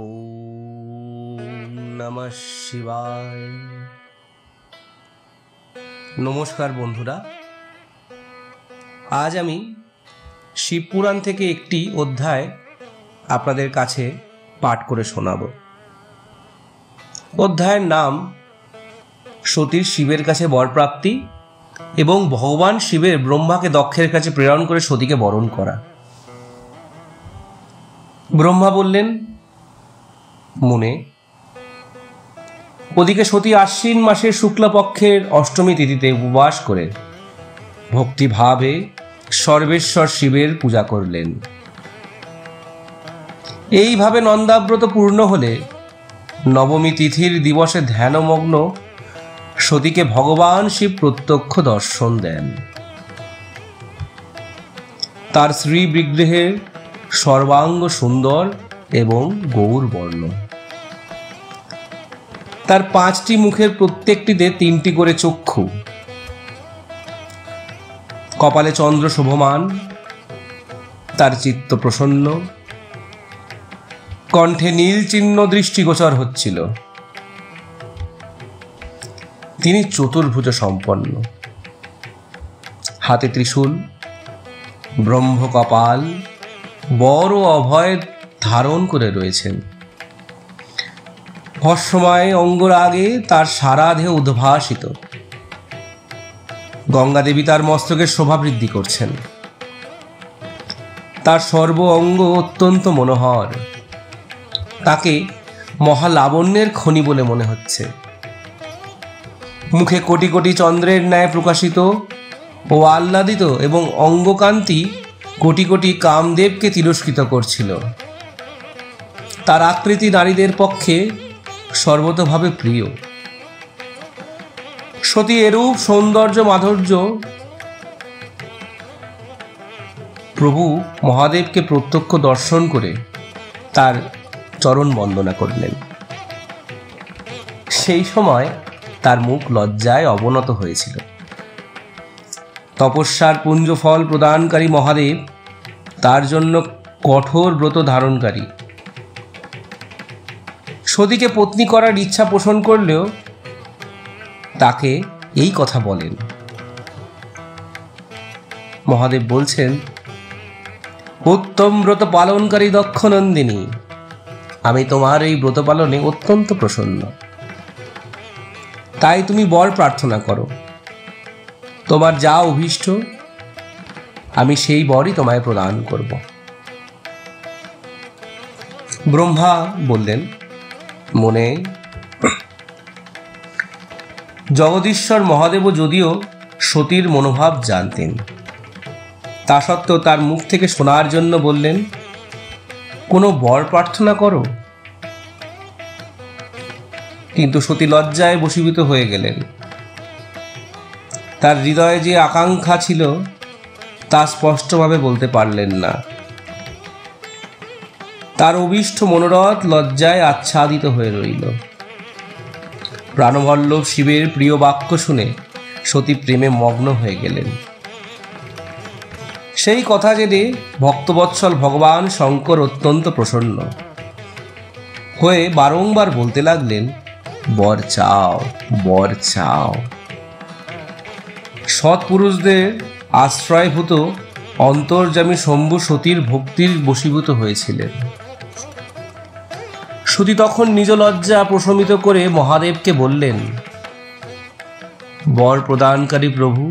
ওম নমঃ শিবায়। নমস্কার বন্ধুরা, আজ আমি শিবপুরাণ থেকে একটি অধ্যায় আপনাদের কাছে পাঠ করে শোনাব। অধ্যায়ের নাম সতীর শিবের কাছে বরপ্রাপ্তি এবং ভগবান শিবের ব্রহ্মাকে দক্ষের কাছে প্রেরণ করে সতীকে বরণ করা। ব্রহ্মা বললেন, মুনে, ওদিকে সতী আশ্বিন মাসের শুক্লপক্ষের অষ্টমী তিথিতে উপবাস করে ভক্তিভাবে সর্বেশ্বর শিবের পূজা করলেন। এইভাবে নন্দাব্রত পূর্ণ হলে নবমী তিথির দিবসে ধ্যানমগ্ন সতীকে ভগবান শিব প্রত্যক্ষ দর্শন দেন। তার শ্রী বিগ্রহের সর্বাঙ্গ সুন্দর এবং গৌরবর্ণ। তার 5টি মুখের প্রত্যেকটিতে 3টি করে চক্ষু, কপালে চন্দ্র শোভমান, তার চিত্ত প্রসন্ন, কণ্ঠে নীল চিহ্ন দৃষ্টিগোচর হচ্ছিল। তিনি চতুর্ভুজ সম্পন্ন, হাতে ত্রিশূল, ব্রহ্ম কপাল, বড় অভয় ধারণ করে রয়েছেন। ভস্মময় অঙ্গরাগে তার সারা দেহ উদ্ভাসিত। গঙ্গা দেবী তার মস্তকের শোভা বৃদ্ধি করছেন। তার সর্ব অঙ্গ অত্যন্ত মনোহর। তাকে মহালাবণ্যের খনি বলে মনে হচ্ছে। মুখে কোটি কোটি চন্দ্রের ন্যায় প্রকাশিত ও আহ্লাদিত এবং অঙ্গকান্তি কোটি কোটি কামদেবকে তিরস্কৃত করছিল। তার আকৃতি নারীদের পক্ষে সর্বতোভাবে প্রিয়। সতী এরূপ সৌন্দর্য মাধুর্য প্রভু মহাদেবকে প্রত্যক্ষ দর্শন করে তার চরণ বন্দনা করলেন। সেই সময় তার মুখ লজ্জায় অবনত হয়েছিল। তপস্যার পুঞ্জফল প্রদানকারী মহাদেব তার জন্য কঠোর ব্রত ধারণকারী। সতীকে পত্নী করার ইচ্ছা পোষণ করলেও তাকে এই কথা বলেন। মহাদেব বলছেন, উত্তম ব্রত পালনকারী দক্ষ নন্দিনী, আমি তোমার এই ব্রত পালনে অত্যন্ত প্রসন্ন। তাই তুমি বর প্রার্থনা করো। তোমার যা অভীষ্ট আমি সেই বরই তোমায় প্রদান করব। ব্রহ্মা বললেন, মনে, জগদীশ্বর মহাদেব যদিও সতীর মনোভাব জানতেন, তা সত্ত্বেও তার মুখ থেকে শোনার জন্য বললেন, কোনো বর প্রার্থনা করো। কিন্তু সতী লজ্জায় বশীভূত হয়ে গেলেন। তার হৃদয়ে যে আকাঙ্ক্ষা ছিল তা স্পষ্টভাবে বলতে পারলেন না। তার অভীষ্ট মনোরথ লজ্জায় আচ্ছাদিত হয়ে রইল। প্রাণবল্লভ শিবের প্রিয় বাক্য শুনে সতী প্রেমে মগ্ন হয়ে গেলেন। সেই কথা জেনে ভক্তবৎসল ভগবান শঙ্কর অত্যন্ত প্রসন্ন হয়ে বারংবার বলতে লাগলেন, বর চাও, বর চাও। সৎপুরুষদের আশ্রয়ভূত অন্তর্যামী শম্ভু সতীর ভক্তির বশীভূত হয়েছিলেন। সতী তখন নিজ লজ্জা প্রশমিত করে মহাদেবকে বললেন, বর প্রদানকারী প্রভু,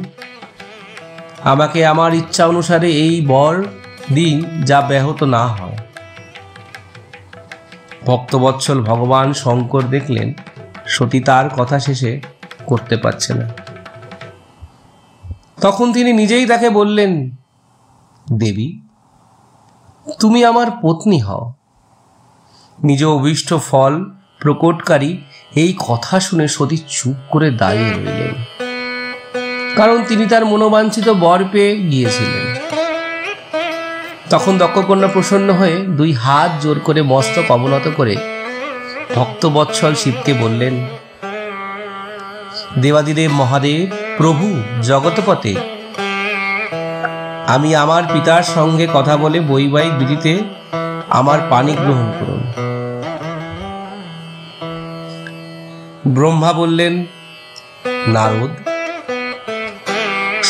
আমাকে আমার ইচ্ছা অনুসারে এই বর দিন, যা ব্যাহত না হয়। ভক্তবৎসল ভগবান শঙ্কর দেখলেন সতী তার কথা শেষে করতে পারছে না। তখন তিনি নিজেই তাকে বললেন, দেবী, তুমি আমার পত্নী হও। নিজ অভীষ্ট ফল প্রকটকারী এই কথা শুনে সতী চুপ করে দাঁড়িয়ে রইলেন, কারণ তিনি তার মনোবাঞ্ছিত বর পেয়ে গিয়েছিলেন। তখন দক্ষকন্যা প্রসন্ন হয়ে 2 হাত জোর করে মস্তক অবনত করে ভক্তবৎসল শিবকে বললেন, দেবাদিদেব মহাদেব, প্রভু জগৎপতে, আমি আমার পিতার সঙ্গে কথা বলে বৈবাহিক বিধিতে আমার পানি গ্রহণ করুন। ব্রহ্মা বললেন, নারদ,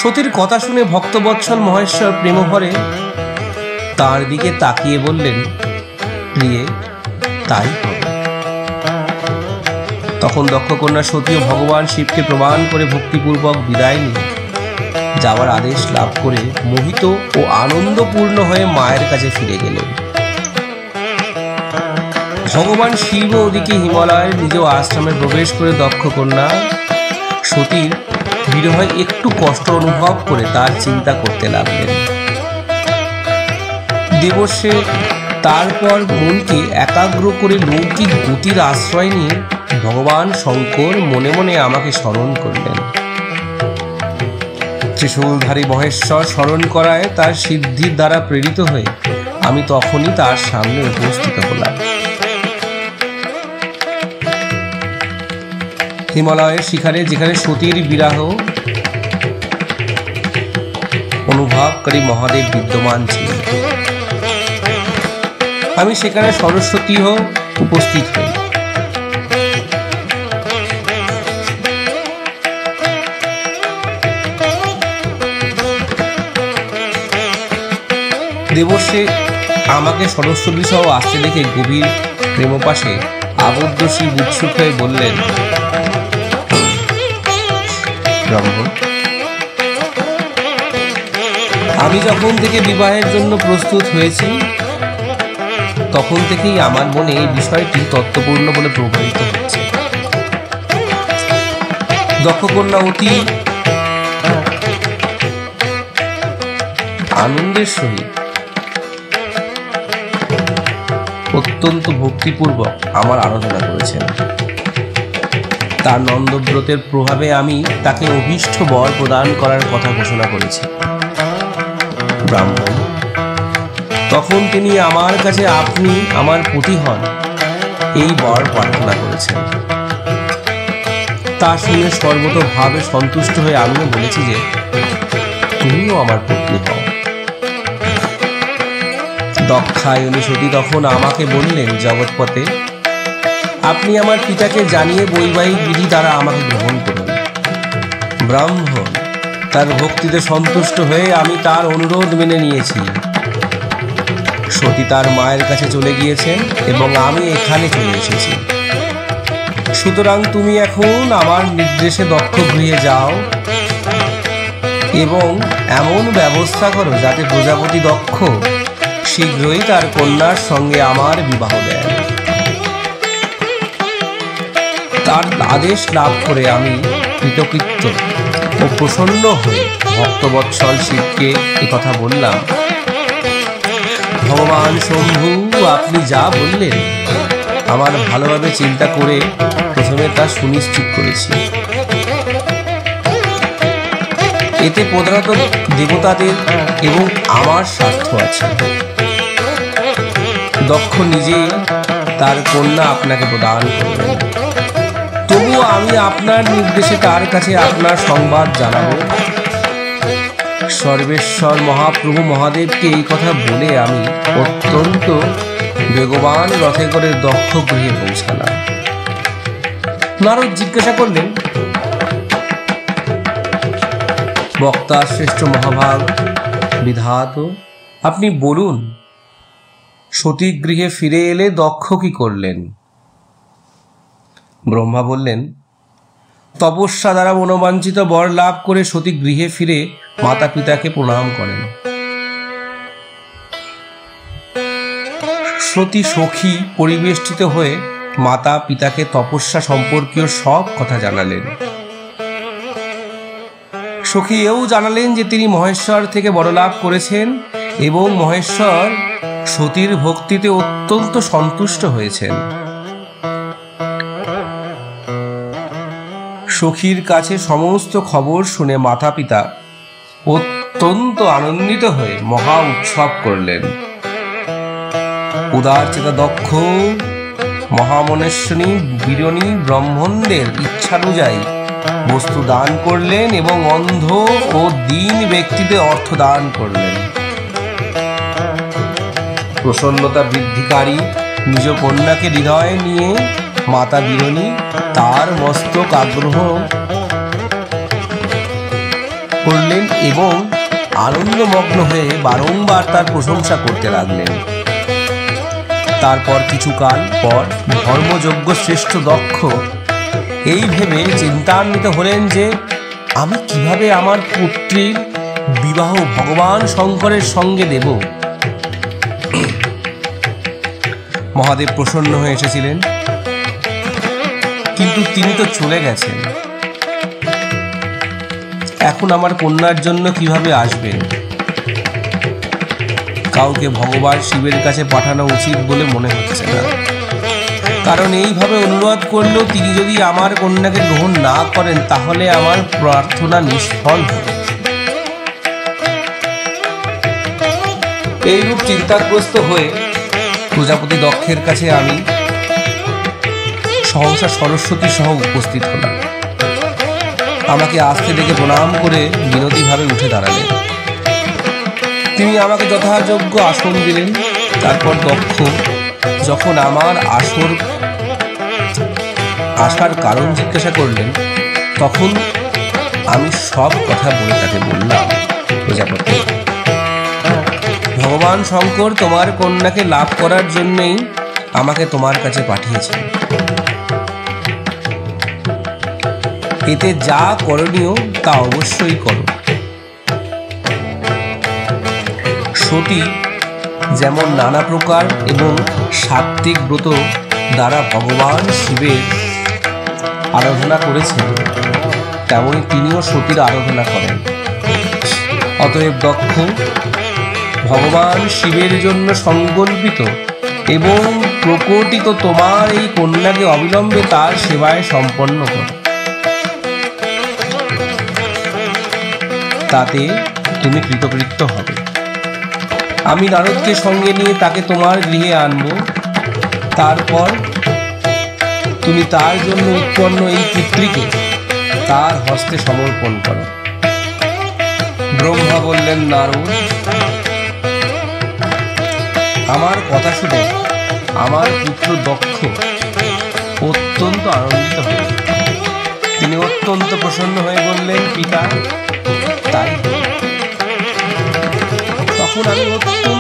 সতীর কথা শুনে ভক্তবৎসল মহেশ্বর প্রেমভরে তার দিকে তাকিয়ে বললেন, প্রিয়ে, তাই হবে। তখন দক্ষকন্যা সতী ও ভগবান শিবকে প্রমাণ করে ভক্তিপূর্বক বিদায় নিয়ে যাওয়ার আদেশ লাভ করে মোহিত ও আনন্দপূর্ণ হয়ে মায়ের কাছে ফিরে গেলেন। ভগবান শিব ওদিকে হিমালয়ের নিজ আশ্রমে প্রবেশ করে দক্ষকন্যা সতীর বিরহে একটু কষ্ট অনুভব করে তার চিন্তা করতে লাগলেন। দেবর্ষে তারপর মনকে একাগ্র করে লৌকিক গতির আশ্রয় নিয়ে ভগবান শঙ্কর মনে মনে আমাকে স্মরণ করলেন। ত্রিশূলধারী মহেশ্বর স্মরণ করায় তার সিদ্ধির দ্বারা প্রেরিত হয়ে আমি তখনই তার সামনে উপস্থিত হলাম। হিমালয়ের শিখরে যেখানে সতীর বিরাহ অনুভবকারী মহাদেব বিদ্যমান ছিলেন, আমি সেখানে সরস্বতীও উপস্থিত হই। দেবর্ষে আমাকে সরস্বতী সহ আসতে দেখে গভীর প্রেমপাশে আবদ্ধ শিব উৎসুক হয়ে বললেন, ব্রহ্ম, আমি যখন থেকে বিবাহের জন্য প্রস্তুত হয়েছি তখন থেকেই আমার মনে এই বিষয়টি তত্ত্বপূর্ণ বলে প্রবাহিত হচ্ছে। দক্ষকন্যা অতি আনন্দের সহিত অত্যন্ত ভক্তিপূর্বক আমার আরাধনা করেছেন। তার নন্দব্রতের প্রভাবে আমি তাকে অভীষ্ট বর প্রদান করার কথা ঘোষণা করেছি। ব্রাহ্মণ, তখন তিনি আমার কাছে আপনি আমার পতি হন এই বর প্রার্থনা করেছেন। তা শুনে সর্বতোভাবে সন্তুষ্ট হয়ে আমিও বলেছি যে তুমিও আমার পত্নী হও। দক্ষায়নী সতী তখন আমাকে বললেন, জগৎপতে, আপনি আমার পিতাকে জানিয়ে বৈবাহিক বিধি দ্বারা আমাকে গ্রহণ করুন। ব্রাহ্মণ তার ভক্তিতে সন্তুষ্ট হয়ে আমি তার অনুরোধ মেনে নিয়েছি। সতী তার মায়ের কাছে চলে গিয়েছেন এবং আমি এখানে চলে এসেছি। সুতরাং তুমি এখন আমার নির্দেশে দক্ষ গৃহে যাও এবং এমন ব্যবস্থা করো যাতে প্রজাপতি দক্ষ শীঘ্রই তার কন্যার সঙ্গে আমার বিবাহ দেয়। তার আদেশ লাভ করে আমি কৃতকৃত্য ও প্রসন্ন হয়ে ভক্তবৎসল শিবকে কথা বললাম, ভগবান শম্ভু, আপনি যা বললেন আমার ভালোভাবে চিন্তা করে প্রথমে তা সুনিশ্চিত করেছি। এতে প্রধানত দেবতাদের এবং আমার স্বার্থ আছে। দক্ষ নিজেই তার কন্যা আপনাকে প্রদান করবেন। তবুও আমি আপনার নির্দেশে তার কাছে আপনার সংবাদ জানাবো। সর্বেশ্বর মহাপ্রভু মহাদেবকে এই কথা বলে আমি অত্যন্ত বেগবান রথে করে দক্ষ গৃহে পৌঁছালাম। নারদ জিজ্ঞাসা করলেন, বক্তা শ্রেষ্ঠ মহাভাগ বিধাত, আপনি বলুন, সতী গৃহে ফিরে এলে দক্ষ কি করলেন? ব্রহ্মা বললেন, তপস্যা দ্বারা মনোবাঞ্ছিত বর লাভ করে সতী গৃহে ফিরে মাতা পিতাকে প্রণাম করেন। সতী সখী পরিবেষ্টিত হয়ে মাতা পিতাকে তপস্যা সম্পর্কীয় সব কথা জানালেন। সখী এও জানালেন যে তিনি মহেশ্বর থেকে বড় লাভ করেছেন এবং মহেশ্বর সতীর ভক্তিতে অত্যন্ত সন্তুষ্ট হয়েছেন। সখীর কাছে সমস্ত খবর শুনে মাতা পিতা অত্যন্ত আনন্দিত হয়ে মহা উৎসব করলেন। উদারচেতা দক্ষ মহামনেশ্বরী বীরণী ব্রাহ্মণদের ইচ্ছানুযায়ী বস্তু দান করলেন এবং অন্ধ ও দীন ব্যক্তিদের অর্থ দান করলেন। প্রসন্নতা বৃদ্ধিকারী নিজ কন্যাকে হৃদয়ে নিয়ে মাতা বিরণী তার মস্তক আগ্রহ করলেন এবং আনন্দমগ্ন হয়ে বারংবার তার প্রশংসা করতে লাগলেন। তারপর কিছুকাল পর ধর্মযজ্ঞ শ্রেষ্ঠ দক্ষ এই ভেবে চিন্তান্বিত হলেন যে আমি কিভাবে আমার পুত্রীর বিবাহ ভগবান শঙ্করের সঙ্গে দেব। মহাদেব প্রসন্ন হয়ে এসেছিলেন, কিন্তু তিনি তো চলে গেছেন। এখন আমার কন্যার জন্য কিভাবে আসবেন? কাউকে ভগবান শিবের কাছে পাঠানো উচিত বলে মনে হচ্ছে না, কারণ এইভাবে অনুরোধ করলেও তিনি যদি আমার কন্যাকে গ্রহণ না করেন তাহলে আমার প্রার্থনা নিষ্ফল হবে। এইরূপ চিন্তাগ্রস্ত হয়ে প্রজাপতি দক্ষের কাছে আমি সহসা সরস্বতী সহ উপস্থিত হলাম। আমাকে আস্তে দেখে প্রণাম করে বিনতিভাবে উঠে দাঁড়ালেন। তিনি আমাকে যথাযোগ্য আসন দিলেন। তারপর দক্ষ যখন আমার আসার কারণ জিজ্ঞাসা করলেন, তখন আমি সব কথা বলে তাকে বললাম, প্রজাপতি, ভগবান শঙ্কর তোমার কন্যাকে লাভ করার জন্যই আমাকে তোমার কাছে পাঠিয়েছেন। এতে যা করণীয় তা অবশ্যই করো। সতী যেমন নানা প্রকার এবং সাত্ত্বিক ব্রত দ্বারা ভগবান শিবের আরাধনা করেছেন, তেমনি তিনিও সতীর আরাধনা করেন। অতএব দক্ষ, ভগবান শিবের জন্য সংকল্পিত এবং প্রকটিত তোমার এই কন্যাকে অবিলম্বে তার সেবায় সম্পন্ন কর। তাতে তুমি কৃতকৃত্য হবে। আমি নারদকে সঙ্গে নিয়ে তাকে তোমার গৃহে আনব। তারপর তুমি তার জন্য উৎপন্ন এই পুত্রীকে তার হস্তে সমর্পণ করো। ব্রহ্মা বললেন, নারদ, আমার কথা শুনে আমার পুত্র দক্ষ অত্যন্ত আনন্দিত হলেন। তিনি অত্যন্ত প্রসন্ন হয়ে বললেন, পিতা, তাই তখন আমি অত্যন্ত